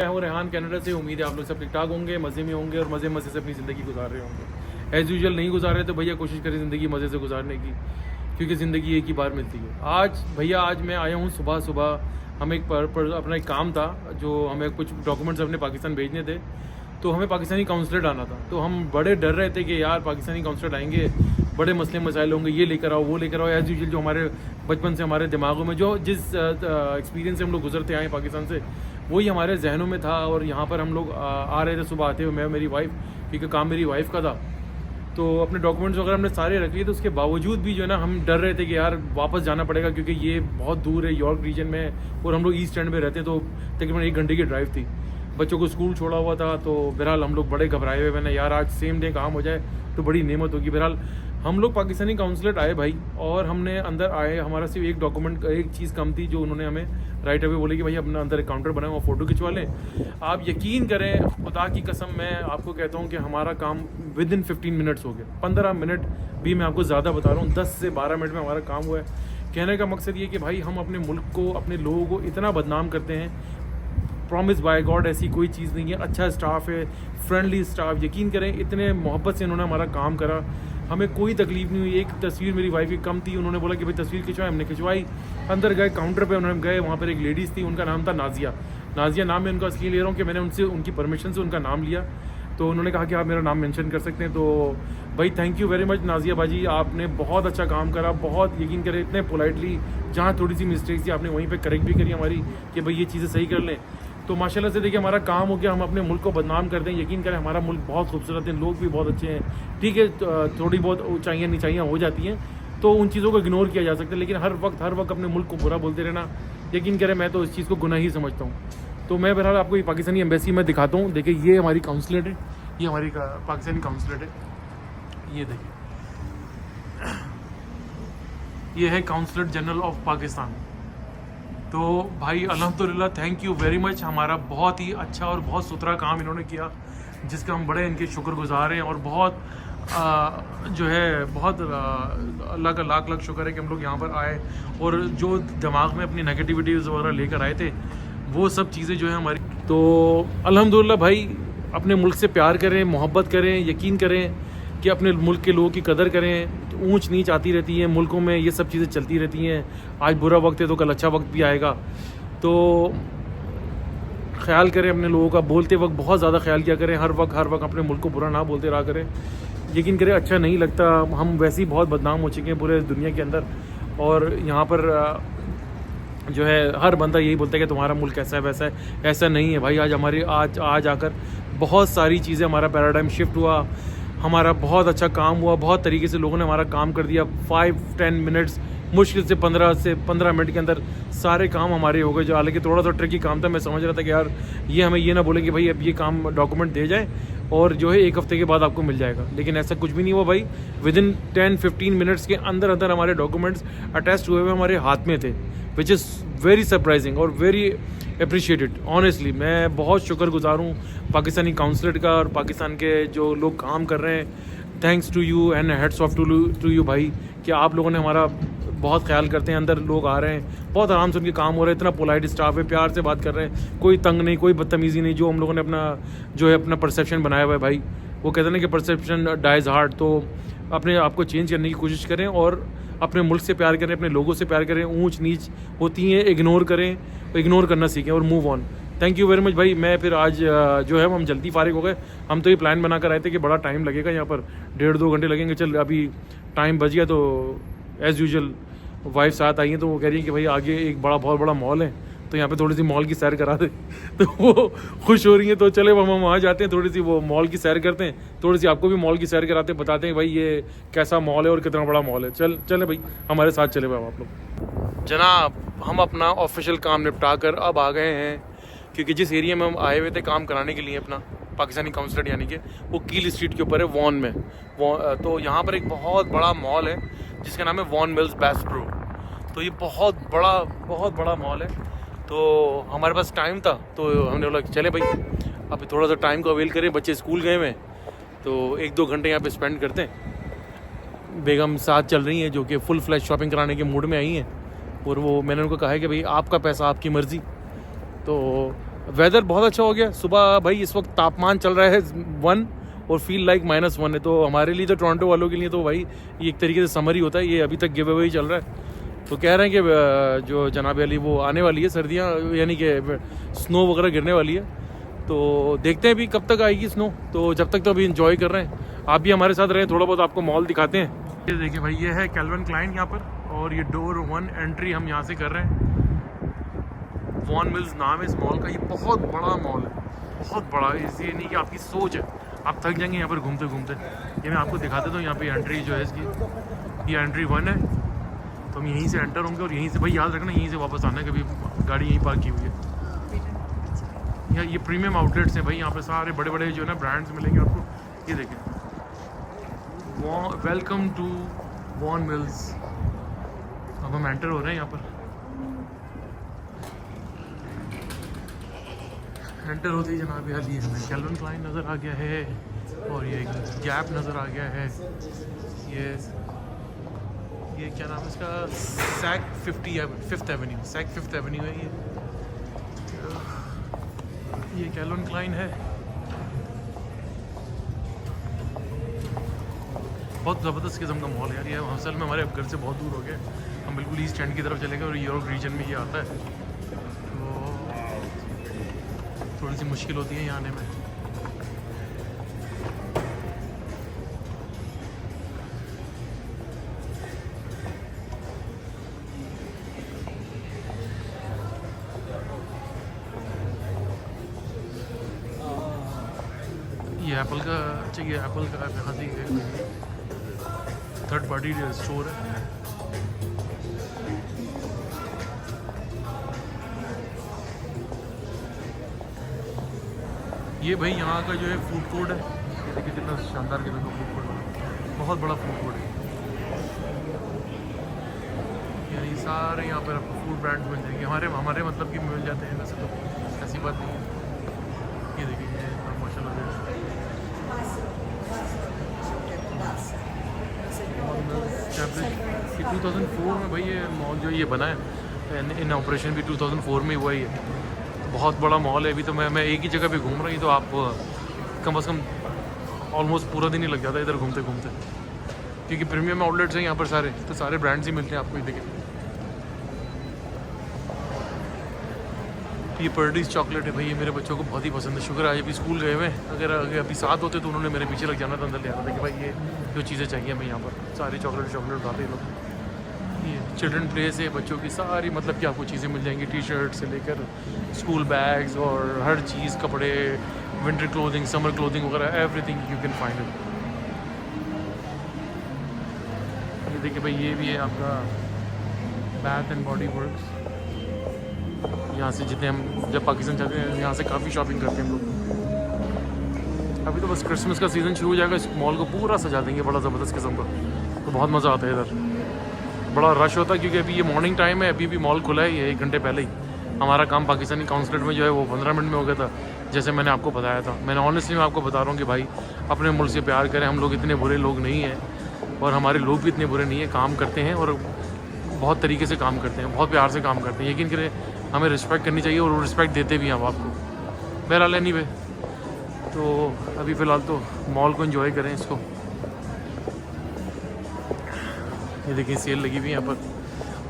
मैं हूँ रेहान कनाडा से। उम्मीद है आप लोग सब ठीक ठाक होंगे, मज़े में होंगे और मज़े से अपनी ज़िंदगी गुजार रहे होंगे। एज़ यूजुअल नहीं गुजार रहे तो भैया कोशिश करें ज़िंदगी मज़े से गुजारने की, क्योंकि ज़िंदगी एक ही बार मिलती है। आज मैं आया हूँ सुबह हमें अपना एक काम था, जो हमें कुछ डॉक्यूमेंट्स अपने पाकिस्तान भेजने थे, तो हमें पाकिस्तानी काउंसलेट आना था। तो हम बड़े डर रहे थे कि यार पाकिस्तानी काउंसलेट आएंगे, बड़े मसले मसाइल होंगे, ये लेकर आओ वो लेकर आओ। एज़ यूजुअल जो हमारे बचपन से हमारे दिमागों में जो जिस एक्सपीरियंस से हम लोग गुजरते आए पाकिस्तान से, वही हमारे जहनों में था। और यहाँ पर हम लोग आ रहे थे सुबह आते हुए, मैं मेरी वाइफ, क्योंकि काम मेरी वाइफ का था। तो अपने डॉक्यूमेंट्स वगैरह हमने सारे रख लिए। तो उसके बावजूद भी जो है ना हम डर रहे थे कि यार वापस जाना पड़ेगा, क्योंकि ये बहुत दूर है, यॉर्क रीजन में, और हम लोग ईस्ट एंड में रहते, तो तकरीबन 1 घंटे की ड्राइव थी। बच्चों को स्कूल छोड़ा हुआ था, तो बहरहाल हम लोग बड़े घबराए हुए। मैंने यार आज सेम डे काम हो जाए तो बड़ी नेमत होगी। बहरहाल हम लोग पाकिस्तानी काउंसलेट आए भाई, और हमने अंदर आए, हमारा सिर्फ एक डॉक्यूमेंट, एक चीज़ कम थी, जो उन्होंने हमें राइट अवे बोले कि भाई अपना अंदर एक काउंटर बनाए, वहाँ फ़ोटो खिंचवा लें। आप यकीन करें, खुदा की कसम मैं आपको कहता हूँ कि हमारा काम विद इन 15 मिनट्स हो गया। 15 मिनट भी मैं आपको ज़्यादा बता रहा हूँ, 10 से 12 मिनट में हमारा काम हुआ है। कहने का मकसद ये कि भाई हम अपने मुल्क को, अपने लोगों को इतना बदनाम करते हैं। प्रॉमिस बाय गॉड ऐसी कोई चीज़ नहीं है। अच्छा स्टाफ है, फ्रेंडली स्टाफ, यकीन करें इतने मोहब्बत से इन्होंने हमारा काम करा, हमें कोई तकलीफ नहीं हुई। एक तस्वीर मेरी वाइफ की कम थी, उन्होंने बोला कि भाई तस्वीर खिंचवाएं, हमने खिंचवाई। अंदर गए काउंटर पे, उन्होंने गए, वहाँ पर एक लेडीज़ थी, उनका नाम था नाजिया। नाम मैं उनका इसलिए ले रहा हूँ कि मैंने उनसे उनकी परमिशन से उनका नाम लिया, तो उन्होंने कहा कि आप मेरा नाम मेंशन कर सकते हैं। तो भाई thank you very much Nazia बाजी, आपने बहुत अच्छा काम करा, बहुत यकीन करें इतने पोलाइटली, जहाँ थोड़ी सी मिस्टेक्स थी आपने वहीं पे करेक्ट भी करी हमारी कि भाई ये चीज़ें सही कर लें। तो माशाल्लाह से देखिए हमारा काम हो गया, हम अपने मुल्क को बदनाम करते हैं। यकीन करें हमारा मुल्क बहुत खूबसूरत है, लोग भी बहुत अच्छे हैं। ठीक है, थोड़ी बहुत ऊंचाइयाँ नीचाइयाँ हो जाती हैं, तो उन चीज़ों को इग्नोर किया जा सकता है, लेकिन हर वक्त अपने मुल्क को बुरा बोलते रहना, यकीन करें मैं तो इस चीज़ को गुनाह ही समझता हूँ। तो मैं बहरहाल आपको ये पाकिस्तानी एम्बेसी में दिखाता हूँ। देखिए ये हमारी काउंसलेट है, ये हमारी पाकिस्तानी काउंसलेट है। ये देखिए, ये है काउंसलेट जनरल ऑफ पाकिस्तान। तो भाई अल्हम्दुलिल्लाह, थैंक यू वेरी मच। हमारा बहुत ही अच्छा और बहुत सुथरा काम इन्होंने किया, जिसका हम बड़े इनके शुक्रगुजार हैं। और बहुत जो है बहुत अल्लाह का लाख शुक्र है कि हम लोग यहाँ पर आए, और जो दिमाग में अपनी नेगेटिविटीज़ वगैरह लेकर आए थे, वो सब चीज़ें जो है हमारी। तो अल्हम्दुलिल्लाह भाई, अपने मुल्क से प्यार करें, मोहब्बत करें, यकीन करें कि अपने मुल्क के लोगों की कदर करें। तो ऊंच नीच आती रहती है मुल्कों में, ये सब चीज़ें चलती रहती हैं। आज बुरा वक्त है तो कल अच्छा वक्त भी आएगा। तो ख्याल करें अपने लोगों का, बोलते वक्त बहुत ज़्यादा ख्याल किया करें। हर वक्त अपने मुल्क को बुरा ना बोलते रहा करें। यकीन करें अच्छा नहीं लगता, हम वैसे ही बहुत बदनाम हो चुके हैं पूरे दुनिया के अंदर। और यहाँ पर जो है हर बंदा यही बोलता है कि तुम्हारा मुल्क ऐसा है वैसा है। ऐसा नहीं है भाई। आज आकर बहुत सारी चीज़ें, हमारा पैराडाइम शिफ्ट हुआ, हमारा बहुत अच्छा काम हुआ, बहुत तरीके से लोगों ने हमारा काम कर दिया। 5-10 मिनट्स, मुश्किल से 15 मिनट के अंदर सारे काम हमारे हो गए। जो हालांकि थोड़ा सा ट्रिकी काम था, मैं समझ रहा था कि यार ये हमें ये ना बोले कि भाई अब ये काम डॉक्यूमेंट दे जाए और जो है 1 हफ्ते के बाद आपको मिल जाएगा, लेकिन ऐसा कुछ भी नहीं हुआ भाई। विद इन 10-15 मिनट्स के अंदर हमारे डॉक्यूमेंट्स अटैच हुए हुए हमारे हाथ में थे, विच इज़ वेरी सरप्राइजिंग और वेरी अप्रिशिएटेड। ऑनेस्टली मैं बहुत शुक्रगुजार हूँ पाकिस्तानी काउंसलेट का और पाकिस्तान के जो लोग काम कर रहे हैं। Thanks to you and hats off to you भाई, कि आप लोगों ने हमारा बहुत ख्याल करते हैं। अंदर लोग आ रहे हैं, बहुत आराम से उनके काम हो रहे हैं, इतना पोलाइट स्टाफ है, प्यार से बात कर रहे हैं, कोई तंग नहीं, कोई बदतमीज़ी नहीं। जो हम लोगों ने अपना परसेप्शन बनाया हुआ है भाई, वो कहते हैं ना कि परसेप्शन डाइज हार्ड। तो अपने आप को चेंज करने की कोशिश करें और अपने मुल्क से प्यार करें, अपने लोगों से प्यार करें। ऊंच नीच होती हैं, इग्नोर करें, इग्नोर करना सीखें और move on. Thank you very much भाई। मैं फिर आज जो है हम जल्दी फारिग हो गए। हम तो ये प्लान बना कर आए थे कि बड़ा टाइम लगेगा यहाँ पर, 1.5-2 घंटे लगेंगे। चल अभी टाइम बच गया, तो एज़ यूजुअल वाइफ साथ आई हैं, तो वो कह रही है कि भाई आगे एक बहुत बड़ा मॉल है, तो यहाँ पे थोड़ी सी मॉल की सैर करा दे। तो वो खुश हो रही हैं। तो चले हम वहाँ जाते हैं, थोड़ी सी वो मॉल की सैर करते हैं, थोड़ी सी आपको भी मॉल की सैर कराते हैं, बताते हैं भाई ये कैसा मॉल है और कितना बड़ा मॉल है। चले भाई, हमारे साथ चले भाई आप लोग। जनाब, हम अपना ऑफिशियल काम निपटा कर अब आ गए हैं, क्योंकि जिस एरिया में हम आए हुए थे काम कराने के लिए अपना पाकिस्तानी काउंसलेट, यानी कि वो कील स्ट्रीट के ऊपर है, वॉन में। तो यहाँ पर एक बहुत बड़ा मॉल है जिसका नाम है वॉन मिल्स बेस्ट प्रो। तो ये बहुत बड़ा मॉल है। तो हमारे पास टाइम था, तो हमने बोला कि चले भाई अभी थोड़ा सा टाइम को अवेल करें, बच्चे स्कूल गए हुए हैं, तो 1-2 घंटे यहाँ पे स्पेंड करते हैं। बेगम साथ चल रही हैं, जो कि फुल फ्लैश शॉपिंग कराने के मूड में आई हैं, और वो मैंने उनको कहा है कि भाई आपका पैसा आपकी मर्ज़ी। तो वेदर बहुत अच्छा हो गया सुबह भाई। इस वक्त तापमान चल रहा है 1 और फील लाइक -1 है। तो हमारे लिए तो टोरंटो वालों के लिए तो भाई ये एक तरीके से समर ही होता है। ये अभी तक गिव अवे ही चल रहा है। तो कह रहे हैं कि जो जनाब अली वो आने वाली है सर्दियाँ, यानी कि स्नो वगैरह गिरने वाली है। तो देखते हैं अभी कब तक आएगी स्नो। तो जब तक तो अभी इंजॉय कर रहे हैं। आप भी हमारे साथ रहें, थोड़ा बहुत आपको मॉल दिखाते हैं। ये देखिए भाई, ये है कैल्विन क्लाइन यहाँ पर, और ये डोर 1 एंट्री हम यहाँ से कर रहे हैं। वॉन मिल्स नाम है इस मॉल का। ये बहुत बड़ा मॉल है, बहुत बड़ा। ये नहीं कि आपकी सोच है, आप थक जाएंगे यहाँ पर घूमते घूमते। ये मैं आपको दिखा देता हूँ। यहाँ पे एंट्री जो है इसकी, ये एंट्री 1 है। तो हम यहीं से एंटर होंगे और यहीं से भाई याद रखना, यहीं से वापस आना है। कभी गाड़ी यहीं पार्क की हुई है। यहाँ ये प्रीमियम आउटलेट्स हैं भाई। यहाँ पे सारे बड़े बड़े जो है ना ब्रांड्स मिलेंगे आपको। ये देखें, वेलकम टू वॉन मिल्स। अब हम एंटर हो रहे हैं यहाँ पर। एंटर होते ही जनाब अली हमें कैल्विन क्लाइन नज़र आ गया है, और ये गैप नज़र आ गया है। ये क्या नाम है इसका, सैक 5th एवेन्यू है ये कैल्विन क्लाइन है। बहुत ज़बरदस्त किस्म का मॉल है यार ये। असल में हमारे घर से बहुत दूर हो गए, हम बिल्कुल ईस्ट एंड की तरफ चले गए और यूरोप रीजन में ये आता है। तो थोड़ी सी मुश्किल होती है यहाँ आने में। ये एप्पल का, अच्छा ये एप्पल का यहाँ से थर्ड पार्टी स्टोर है। ये भाई यहाँ का जो है फूड कोर्ट है। ये देखिए कितना शानदार किस्म का फूड कोर्ट है, बहुत बड़ा फूड कोर्ट है। यानी सारे यहाँ पर आपको फूड ब्रांड्स मिल जाएंगे, हमारे मतलब कि मिल जाते हैं वैसे तो, ऐसी बात नहीं है। ये देखिए ये माशाल्लाह कि 2004 में भाई ये मॉल जो ये बना है, इन ऑपरेशन भी 2004 में हुआ ही है। बहुत बड़ा मॉल है। अभी तो मैं एक ही जगह पे घूम रहा हूँ, तो आप कम से कम ऑलमोस्ट पूरा दिन ही लग जाता है इधर घूमते घूमते, क्योंकि प्रीमियम आउटलेट्स हैं यहाँ पर सारे, तो सारे ब्रांड्स ही मिलते हैं आपको। देखिए ये पर्डीज चॉकलेट है भाई, ये मेरे बच्चों को बहुत ही पसंद है। शुक्र आज अभी स्कूल गए हुए हैं, अगर अभी साथ होते तो उन्होंने मेरे पीछे लग जाना था, अंदर ले आना था कि भाई ये जो चीज़ें चाहिए हमें। यहाँ पर सारी चॉकलेट उठाते हैं लोग। ये चिल्ड्रन प्लेस है, बच्चों की सारी मतलब कि आपको चीज़ें मिल जाएंगी, टी शर्ट से लेकर स्कूल बैग्स और हर चीज़, कपड़े, विंटर क्लोथिंग, समर क्लोथिंग वगैरह, everything you can find it. ये देखिए भाई, ये भी है आपका बैथ एंड बॉडी वर्क्स। यहाँ से जितने हम जब पाकिस्तान जाते हैं, यहाँ से काफ़ी शॉपिंग करते हैं हम लोग। अभी तो बस क्रिसमस का सीज़न शुरू हो जाएगा, इस मॉल को पूरा सजा देंगे बड़ा ज़बरदस्त किस्म का, तो बहुत मज़ा आता है इधर। बड़ा रश होता है क्योंकि अभी ये मॉर्निंग टाइम है, अभी भी मॉल खुला है, ये 1 घंटे पहले ही। हमारा काम पाकिस्तानी काउंसलेट में जो है वो 15 मिनट में हो गया था, जैसे मैंने आपको बताया था। मैंने ऑनेस्टली मैं आपको बता रहा हूँ कि भाई अपने मुल्क से प्यार करें, हम लोग इतने बुरे लोग नहीं हैं, और हमारे लोग भी इतने बुरे नहीं हैं, काम करते हैं और बहुत तरीके से काम करते हैं, बहुत प्यार से काम करते हैं। यकीन करें हमें रिस्पेक्ट करनी चाहिए और वो रिस्पेक्ट देते भी हैं हम आपको। बहरहाल एनीवे, तो अभी फ़िलहाल तो मॉल को एंजॉय करें इसको। ये देखिए सेल लगी हुई है यहाँ पर,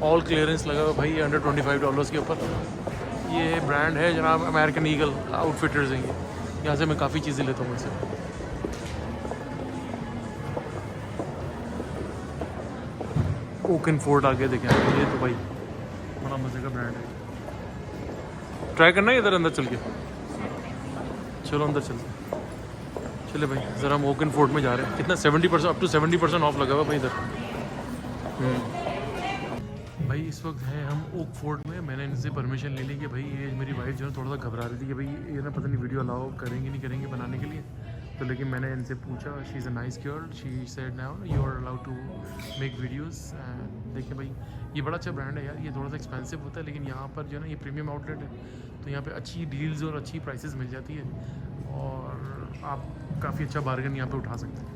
ऑल क्लियरेंस लगा हुआ भाई, अंडर $25 के ऊपर। ये ब्रांड है जनाब अमेरिकन ईगल आउटफिटर्स हैं ये, यहाँ से मैं काफ़ी चीज़ें लेता हूँ इनसे। ओकन फोर्ट आगे देखें, ये तो भाई बड़ा मज़े का ब्रांड है। ट्राई करना है इधर अंदर चल के, चलो अंदर चलते चले भाई। ज़रा हम ओकन फोर्ट में जा रहे हैं। कितना 70% अप टू 70% ऑफ लगा हुआ भाई इधर। भाई इस वक्त है हम ओक फोर्ट में। मैंने इनसे परमिशन ले ली कि भाई ये मेरी वाइफ जो है थोड़ा सा घबरा रही थी कि भाई ये ना पता नहीं वीडियो अलाउ करेंगे नहीं करेंगे बनाने के लिए, तो लेकिन मैंने इनसे पूछा, she is a nice girl, she said now you are allowed to make videos. देखिए भाई ये बड़ा अच्छा ब्रांड है यार, ये थोड़ा सा एक्सपेंसिव होता है, लेकिन यहाँ पर जो है ना ये प्रीमियम आउटलेट है, तो यहाँ पे अच्छी डील्स और अच्छी प्राइसेस मिल जाती है, और आप काफ़ी अच्छा बार्गेन यहाँ पे उठा सकते हैं।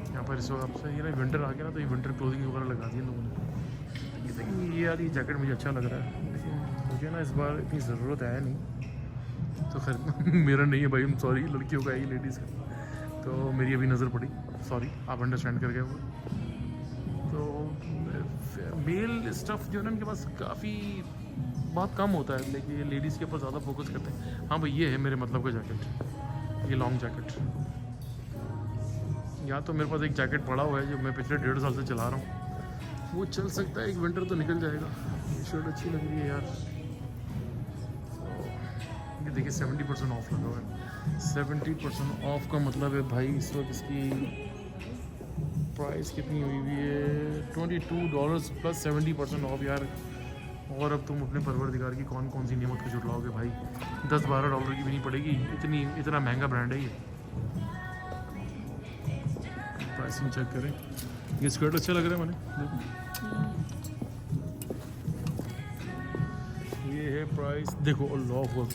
यहाँ पर इस वक्त आपसे ये ना विंटर आ गया ना, तो ये विंटर क्लोथिंग वगैरह लगा दी लोगों ने। ये देखिए ये यार ये जैकेट मुझे अच्छा लग रहा है, लेकिन मुझे ना इस बार इतनी ज़रूरत है नहीं, तो खैर मेरा नहीं है भाई, हम सॉरी, लड़कियों का है, लेडीज़ का। तो मेरी अभी नज़र पड़ी, सॉरी, आप अंडरस्टैंड कर गए हो। तो मेल स्टफ़ जो है ना इनके पास काफ़ी बहुत कम होता है, लेकिन ये लेडीज़ के ऊपर ज़्यादा फोकस करते हैं। हाँ भाई ये है मेरे मतलब का जैकेट, ये लॉन्ग जैकेट। या तो मेरे पास एक जैकेट पड़ा हुआ है जो मैं पिछले 1.5 साल से चला रहा हूँ, वो चल सकता है, एक विंटर तो निकल जाएगा। ये शर्ट अच्छी लग रही है यार। ये देखिए 70% ऑफ लगा हुआ है। 70% ऑफ का मतलब है भाई इस वक्त इसकी प्राइस कितनी हुई हुई है, $22 प्लस 70% ऑफ यार। और अब तुम अपने परवरदिगार की कौन कौन सी नियमत को जुटलाओगे भाई, $10-12 की भी नहीं पड़ेगी, इतना महंगा ब्रांड है ये। प्राइसिंग चेक करें, ये स्कर्ट अच्छा लग रहा है मैंने, ये है प्राइस, देखो अल्लाह अकबर,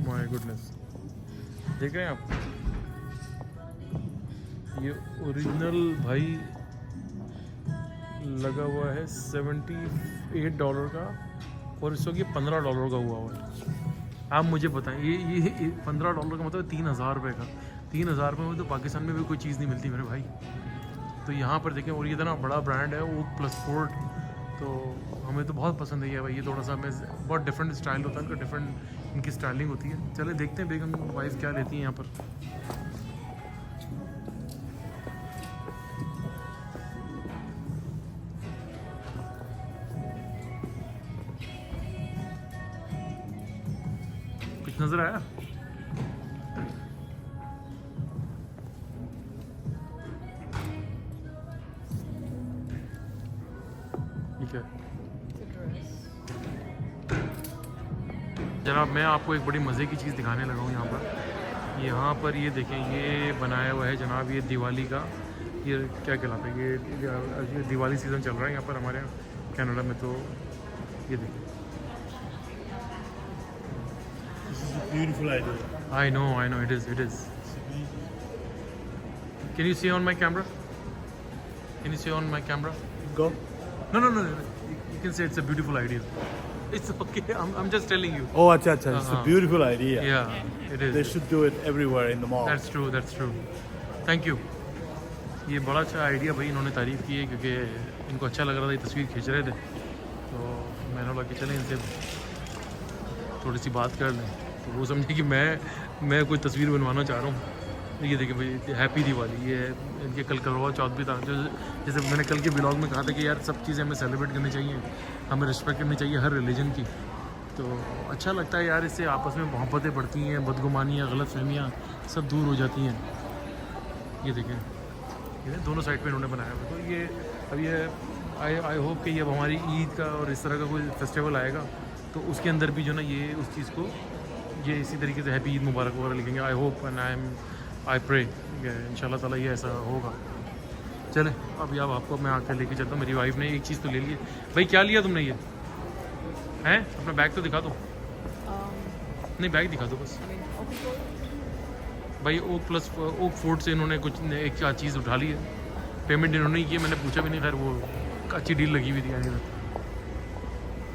माय गुडनेस, देख रहे हैं आप, ये ओरिजिनल भाई लगा हुआ है $78 का, और इस वक्त ये $15 का हुआ है। आप मुझे बताएं, ये $15 का मतलब $3000 का, 3000 रुपये में तो पाकिस्तान में भी कोई चीज़ नहीं मिलती मेरे भाई। तो यहाँ पर देखें, और ये इतना बड़ा ब्रांड है वो प्लस फोर्ट, तो हमें तो बहुत पसंद है ये भाई। ये थोड़ा सा हमें बहुत डिफरेंट स्टाइल होता है इनका, डिफरेंट इनकी स्टाइलिंग होती है। चले देखते हैं बेगम वाइफ क्या लेती हैं यहाँ पर। कुछ नज़र आया? ठीक है जनाब, मैं आपको एक बड़ी मज़े की चीज़ दिखाने लगा हूँ यहाँ पर ये देखें, ये बनाया हुआ है जनाब, ये दिवाली का, ये क्या कहलाता है, ये दिवाली सीज़न चल रहा है यहाँ पर हमारे यहाँ कनाडा में। तो ये देखें, Beautiful idea. I know, it is. Can you see on my camera? Go. No. You can say it's a beautiful idea. It's okay. I'm just telling you. Oh, acha. It's a beautiful idea. Yeah, it is. They should do it everywhere in the mall. That's true. Thank you. ये बड़ा अच्छा idea भाई, इन्होंने तारीफ़ की है क्योंकि इनको अच्छा लग रहा था, ये तस्वीर खींच रहे थे, तो मैंने बोला कि चलें इनसे थोड़ी सी बात कर लें। तो वो समझे कि मैं कोई तस्वीर बनवाना चाह रहा हूँ। ये देखिए भाई, हैप्पी दिवाली, ये इनके कल करवा चौथ भी था, जो जैसे मैंने कल के ब्लॉग में कहा था कि यार सब चीज़ें हमें सेलिब्रेट करनी चाहिए, हमें रिस्पेक्ट करनी चाहिए हर रिलीजन की। तो अच्छा लगता है यार, इससे आपस में मोहब्बतें बढ़ती हैं, बदगुमानियाँ, गलतफहमियाँ सब दूर हो जाती हैं। ये देखें, ये दोनों साइड पे इन्होंने बनाया हुआ। तो ये अब ये आई होप कि ये अब हमारी ईद का और इस तरह का कोई फेस्टिवल आएगा तो उसके अंदर भी जो ना ये उस चीज़ को ये इसी तरीके से हैप्पी ईद मुबारक वगैरह लिखेंगे। I hope and I pray इंशाल्लाह ताला ये ऐसा होगा। चले अब यार आपको मैं आके लेके चलता हूँ। मेरी वाइफ ने एक चीज़ तो ले ली है। भाई क्या लिया तुमने? ये हैं, अपना बैग तो दिखा दो। नहीं बैग दिखा दो बस। भाई ओक फोर्ट से इन्होंने कुछ एक चीज़ उठा ली है। पेमेंट इन्होंने की, मैंने पूछा भी नहीं, खैर वो अच्छी डील लगी हुई थी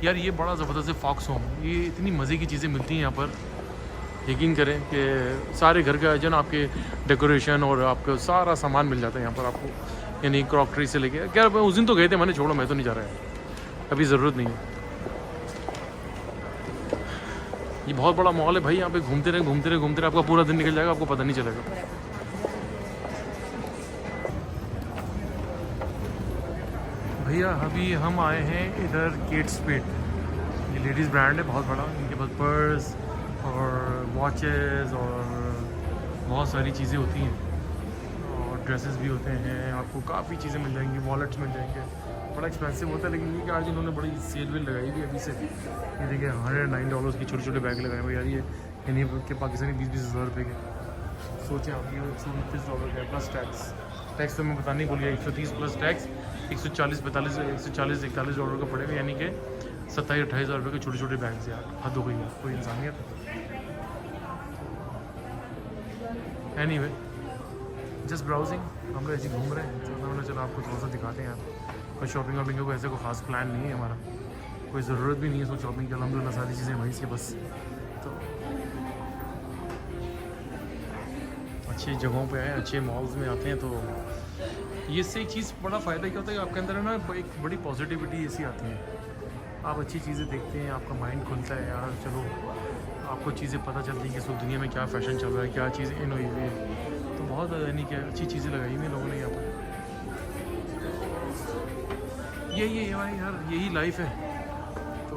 यार। ये बड़ा ज़बरदस्त है फॉक्स होम, ये इतनी मज़े की चीज़ें मिलती हैं यहाँ पर, यकीन करें कि सारे घर का जो ना आपके डेकोरेशन और आपका सारा सामान मिल जाता है यहाँ पर आपको, यानी क्रॉकरी से लेके। क्या उस दिन तो गए थे, मैंने छोड़ो, मैं तो नहीं जा रहा है, अभी ज़रूरत नहीं है। ये बहुत बड़ा मॉल है भाई, यहाँ पे घूमते रहे आपका पूरा दिन निकल जाएगा, आपको पता नहीं चलेगा। भैया अभी हम आए हैं इधर केट स्पीड, ये लेडीज़ ब्रांड है बहुत बड़ा, इनके पास पर्स और वॉचेस और बहुत सारी चीज़ें होती हैं और ड्रेसेस भी होते हैं, आपको काफ़ी चीज़ें मिल जाएंगी, वॉलेट्स मिल जाएंगे। बड़ा एक्सपेंसिव होता है, लेकिन ये कि आज इन्होंने बड़ी सेल वेल लगाई हुई अभी से। ये देखिए $109 की छोटे बैग लगाए हुए यार, ये यानी कि पाकिस्तानी 20-20 हज़ार रुपये के। सोचें आप, ये $129 का प्लस टैक्स तो मैं बताने भूल गया, 130 प्लस टैक्स, 140-41 डॉलर का पड़ेगा, यानी कि 27-28 हज़ार रुपये के छोटे बैग्स यार। हद हो गई यार, कोई इंसानियत। एनीवे जस्ट ब्राउजिंग, हम लोग ऐसे घूम रहे हैं, तो मैंने चलो आपको थोड़ा सा दिखाते हैं यार। कोई शॉपिंग वॉपिंग का कोई ऐसे कोई ख़ास प्लान नहीं है हमारा, कोई ज़रूरत भी नहीं है सो शॉपिंग की, अल्हम्दुलिल्लाह सारी चीज़ें वहीं से बस। तो अच्छी जगहों पे आए, अच्छे मॉल्स में आते हैं तो ये इससे एक चीज़ बड़ा फ़ायदा क्या होता है कि आपके अंदर है ना एक बड़ी पॉजिटिविटी ऐसी आती है। आप अच्छी चीज़ें देखते हैं, आपका माइंड खुलता है यार, चलो आपको चीज़ें पता चलती हैं कि इस वक्त दुनिया में क्या फ़ैशन चल रहा है, क्या चीज़ इन हुई हुई है। तो बहुत यानी कि अच्छी चीज़ें लगाई हुई हैं लोगों ने यहाँ पर। यही है भाई यार, यही लाइफ है। तो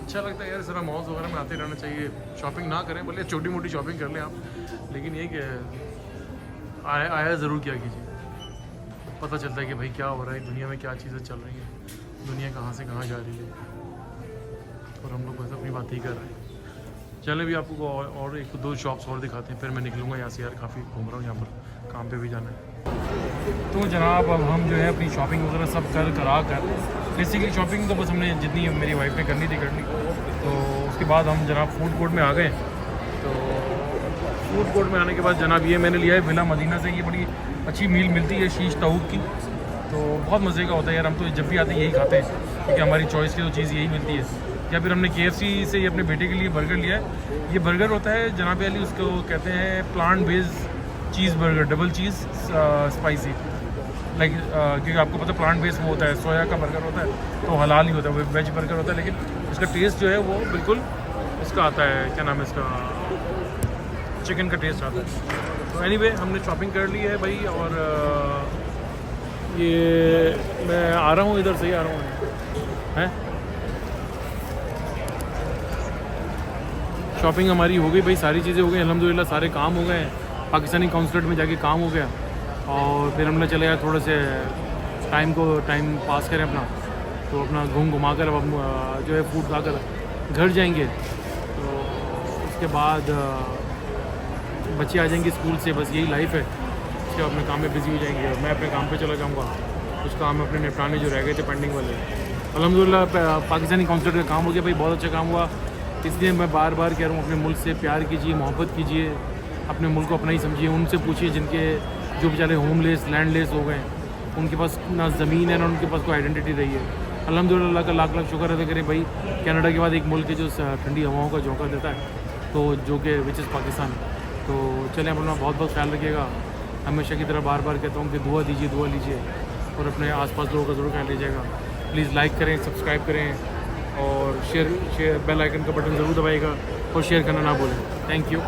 अच्छा लगता है यार, इस तरह मॉल्स वगैरह में आते रहना चाहिए। शॉपिंग ना करें, भले छोटी मोटी शॉपिंग कर लें आप, लेकिन ये कि आया ज़रूर क्या कीजिए। पता चलता है कि भाई क्या हो रहा है दुनिया में, क्या चीज़ें चल रही हैं, दुनिया कहाँ से कहाँ जा रही है, और हम लोग बस अपनी बात ही कर रहे हैं। चले भी आपको और एक दो शॉप्स और दिखाते हैं, फिर मैं निकलूँगा यहाँ से यार, काफ़ी घूम रहा हूँ यहाँ पर, काम पे भी जाना है। तो जनाब अब हम जो है अपनी शॉपिंग वगैरह सब करा कर बेसिकली शॉपिंग तो बस हमने जितनी मेरी वाइफ ने करनी थी कर ली। तो उसके बाद हम जनाब फूड कोर्ट में आ गए। तो फूड कोर्ट में आने के बाद जनाब ये मैंने लिया है विला मदीना से, ये बड़ी अच्छी मील मिलती है शीश ताऊक की, तो बहुत मज़े का होता है यार। हम तो जब भी आते हैं यही खाते हैं क्योंकि हमारी चॉइस की तो चीज़ यही मिलती है। या फिर हमने KFC से ये अपने बेटे के लिए बर्गर लिया है। ये बर्गर होता है जनाब अली, उसको कहते हैं plant based cheese burger, double चीज़ स्पाइसी, लाइक क्योंकि आपको पता प्लांट बेस्ड वो होता है, सोया का बर्गर होता है तो हलाल ही होता है, वो वेज बर्गर होता है, लेकिन उसका टेस्ट जो है वो बिल्कुल उसका आता है, क्या नाम है इसका, चिकन का टेस्ट आता है। तो एनीवे हमने शॉपिंग कर ली है भाई, और ये मैं आ रहा हूँ, इधर से ही आ रहा हूँ हैं। शॉपिंग हमारी हो गई भाई, सारी चीज़ें हो गई अल्हम्दुलिल्लाह, सारे काम हो गए हैं। पाकिस्तानी काउंसलेट में जाके काम हो गया, और फिर हमने चले यार थोड़े से टाइम पास करें अपना, तो अपना घुमा कर अब हम जो है फूड खा कर घर जाएंगे। तो उसके बाद बच्चे आ जाएंगे स्कूल से, बस यही लाइफ है। उसके बाद अपने काम में बिज़ी हो जाएंगे और मैं अपने काम पे चला जाऊँगा, कुछ काम अपने निपटाने जो रह गए थे पेंडिंग वाले। अल्हम्दुलिल्लाह पाकिस्तानी काउंसलेट का काम हो गया भाई, बहुत अच्छा काम हुआ। इसलिए मैं बार बार कह रहा हूँ अपने मुल्क से प्यार कीजिए, मोहब्बत कीजिए, अपने मुल्क को अपना ही समझिए। उनसे पूछिए जिनके जो बेचारे होमलेस लैंडलेस हो गए, उनके पास ना ज़मीन है ना उनके पास कोई आइडेंटिटी रही है। अल्हम्दुलिल्लाह का लाख लाख शुक्र अदा करें भाई, कनाडा के बाद एक मुल्क है जो ठंडी हवाओं का झोंका देता है, तो जो कि विच इज़ पाकिस्तान। तो चलें अपना बहुत बहुत ख्याल रखिएगा। हमेशा की तरह बार बार कहता हूँ कि दुआ दीजिए, दुआ लीजिए, और अपने आसपास लोगों का ज़रूर ख्याल लीजिएगा। प्लीज़ लाइक करें, सब्सक्राइब करें, और शेयर बेल आइकन का बटन ज़रूर दबाइएगा, और शेयर करना ना भूलें। Thank you.